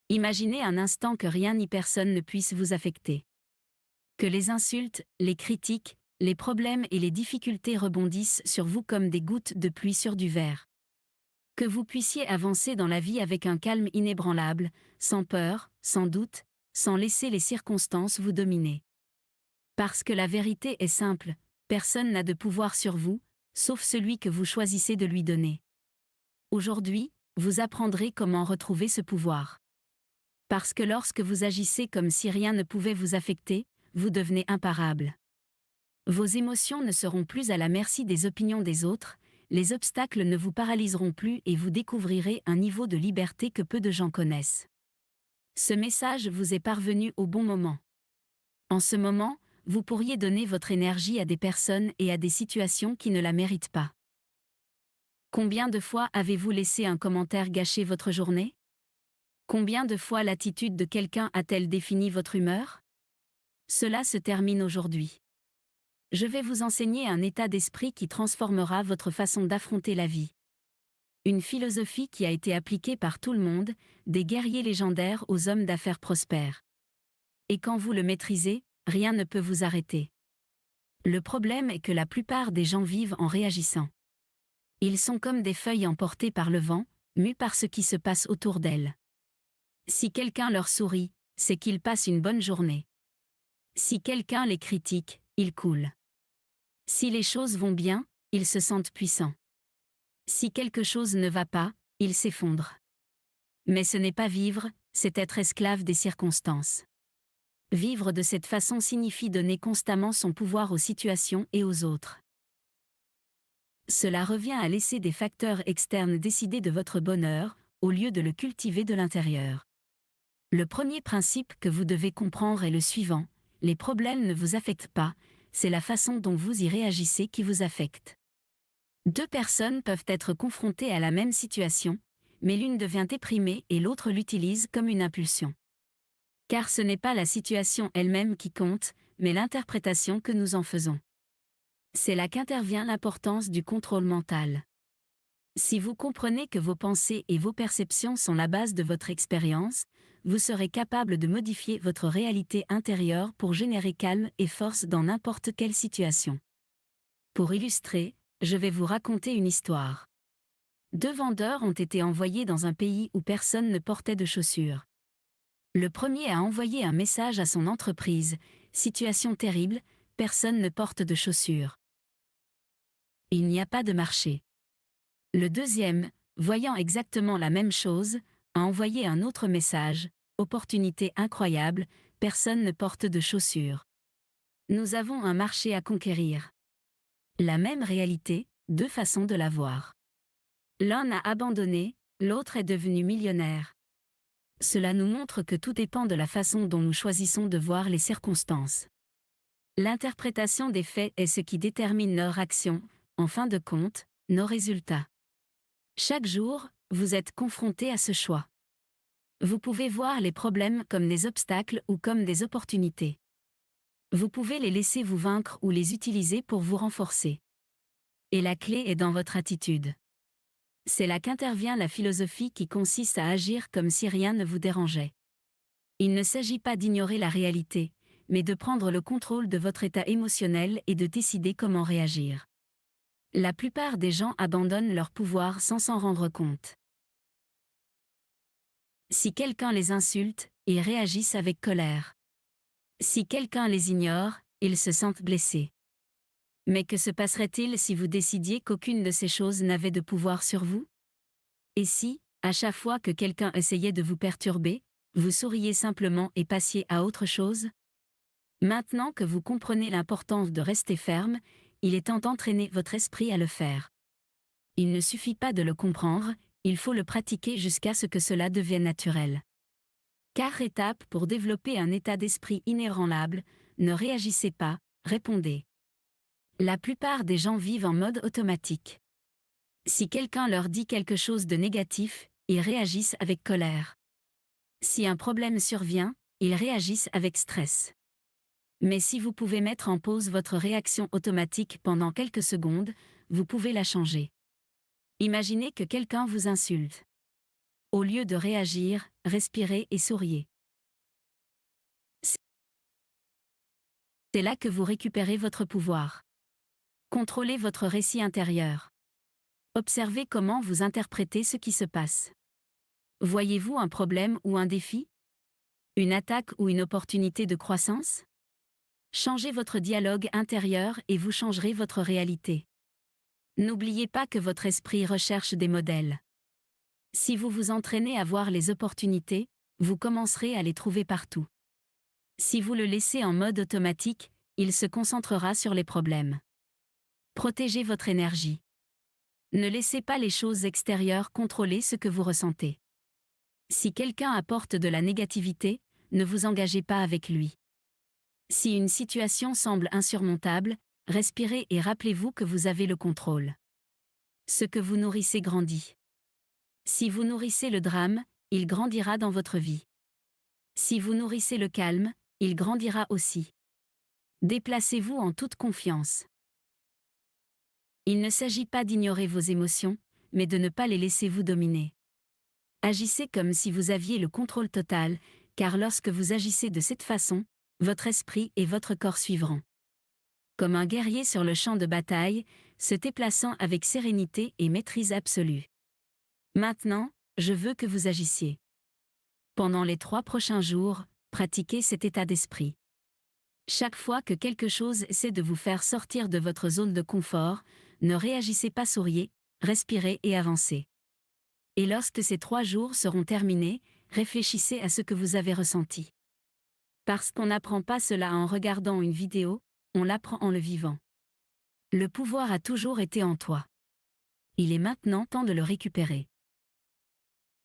Imaginez un instant que rien ni personne ne puisse vous affecter. Que les insultes, les critiques, les problèmes et les difficultés rebondissent sur vous comme des gouttes de pluie sur du verre. Que vous puissiez avancer dans la vie avec un calme inébranlable, sans peur, sans doute, sans laisser les circonstances vous dominer. Parce que la vérité est simple, personne n'a de pouvoir sur vous, sauf celui que vous choisissez de lui donner. Aujourd'hui, vous apprendrez comment retrouver ce pouvoir. Parce que lorsque vous agissez comme si rien ne pouvait vous affecter, vous devenez imparable. Vos émotions ne seront plus à la merci des opinions des autres, les obstacles ne vous paralyseront plus et vous découvrirez un niveau de liberté que peu de gens connaissent. Ce message vous est parvenu au bon moment. En ce moment, vous pourriez donner votre énergie à des personnes et à des situations qui ne la méritent pas. Combien de fois avez-vous laissé un commentaire gâcher votre journée ? Combien de fois l'attitude de quelqu'un a-t-elle défini votre humeur ? Cela se termine aujourd'hui. Je vais vous enseigner un état d'esprit qui transformera votre façon d'affronter la vie. Une philosophie qui a été appliquée par tout le monde, des guerriers légendaires aux hommes d'affaires prospères. Et quand vous le maîtrisez, rien ne peut vous arrêter. Le problème est que la plupart des gens vivent en réagissant. Ils sont comme des feuilles emportées par le vent, mus par ce qui se passe autour d'elles. Si quelqu'un leur sourit, c'est qu'ils passent une bonne journée. Si quelqu'un les critique, ils coulent. Si les choses vont bien, ils se sentent puissants. Si quelque chose ne va pas, ils s'effondrent. Mais ce n'est pas vivre, c'est être esclave des circonstances. Vivre de cette façon signifie donner constamment son pouvoir aux situations et aux autres. Cela revient à laisser des facteurs externes décider de votre bonheur, au lieu de le cultiver de l'intérieur. Le premier principe que vous devez comprendre est le suivant: les problèmes ne vous affectent pas, c'est la façon dont vous y réagissez qui vous affecte. Deux personnes peuvent être confrontées à la même situation, mais l'une devient déprimée et l'autre l'utilise comme une impulsion. Car ce n'est pas la situation elle-même qui compte, mais l'interprétation que nous en faisons. C'est là qu'intervient l'importance du contrôle mental. Si vous comprenez que vos pensées et vos perceptions sont la base de votre expérience, vous serez capable de modifier votre réalité intérieure pour générer calme et force dans n'importe quelle situation. Pour illustrer, je vais vous raconter une histoire. Deux vendeurs ont été envoyés dans un pays où personne ne portait de chaussures. Le premier a envoyé un message à son entreprise: situation terrible, personne ne porte de chaussures. Il n'y a pas de marché. Le deuxième, voyant exactement la même chose, a envoyé un autre message: opportunité incroyable, personne ne porte de chaussures. Nous avons un marché à conquérir. La même réalité, deux façons de la voir. L'un a abandonné, l'autre est devenu millionnaire. Cela nous montre que tout dépend de la façon dont nous choisissons de voir les circonstances. L'interprétation des faits est ce qui détermine leur action, en fin de compte, nos résultats. Chaque jour, vous êtes confronté à ce choix. Vous pouvez voir les problèmes comme des obstacles ou comme des opportunités. Vous pouvez les laisser vous vaincre ou les utiliser pour vous renforcer. Et la clé est dans votre attitude. C'est là qu'intervient la philosophie qui consiste à agir comme si rien ne vous dérangeait. Il ne s'agit pas d'ignorer la réalité, mais de prendre le contrôle de votre état émotionnel et de décider comment réagir. La plupart des gens abandonnent leur pouvoir sans s'en rendre compte. Si quelqu'un les insulte, ils réagissent avec colère. Si quelqu'un les ignore, ils se sentent blessés. Mais que se passerait-il si vous décidiez qu'aucune de ces choses n'avait de pouvoir sur vous ? Et si, à chaque fois que quelqu'un essayait de vous perturber, vous souriez simplement et passiez à autre chose ? Maintenant que vous comprenez l'importance de rester ferme, il est temps d'entraîner votre esprit à le faire. Il ne suffit pas de le comprendre, il faut le pratiquer jusqu'à ce que cela devienne naturel. 4 étapes pour développer un état d'esprit inébranlable: ne réagissez pas, répondez. La plupart des gens vivent en mode automatique. Si quelqu'un leur dit quelque chose de négatif, ils réagissent avec colère. Si un problème survient, ils réagissent avec stress. Mais si vous pouvez mettre en pause votre réaction automatique pendant quelques secondes, vous pouvez la changer. Imaginez que quelqu'un vous insulte. Au lieu de réagir, respirez et souriez. C'est là que vous récupérez votre pouvoir. Contrôlez votre récit intérieur. Observez comment vous interprétez ce qui se passe. Voyez-vous un problème ou un défi? Une attaque ou une opportunité de croissance? Changez votre dialogue intérieur et vous changerez votre réalité. N'oubliez pas que votre esprit recherche des modèles. Si vous vous entraînez à voir les opportunités, vous commencerez à les trouver partout. Si vous le laissez en mode automatique, il se concentrera sur les problèmes. Protégez votre énergie. Ne laissez pas les choses extérieures contrôler ce que vous ressentez. Si quelqu'un apporte de la négativité, ne vous engagez pas avec lui. Si une situation semble insurmontable, respirez et rappelez-vous que vous avez le contrôle. Ce que vous nourrissez grandit. Si vous nourrissez le drame, il grandira dans votre vie. Si vous nourrissez le calme, il grandira aussi. Déplacez-vous en toute confiance. Il ne s'agit pas d'ignorer vos émotions, mais de ne pas les laisser vous dominer. Agissez comme si vous aviez le contrôle total, car lorsque vous agissez de cette façon, votre esprit et votre corps suivront. Comme un guerrier sur le champ de bataille, se déplaçant avec sérénité et maîtrise absolue. Maintenant, je veux que vous agissiez. Pendant les 3 prochains jours, pratiquez cet état d'esprit. Chaque fois que quelque chose essaie de vous faire sortir de votre zone de confort, ne réagissez pas, souriez, respirez et avancez. Et lorsque ces 3 jours seront terminés, réfléchissez à ce que vous avez ressenti. Parce qu'on n'apprend pas cela en regardant une vidéo, on l'apprend en le vivant. Le pouvoir a toujours été en toi. Il est maintenant temps de le récupérer.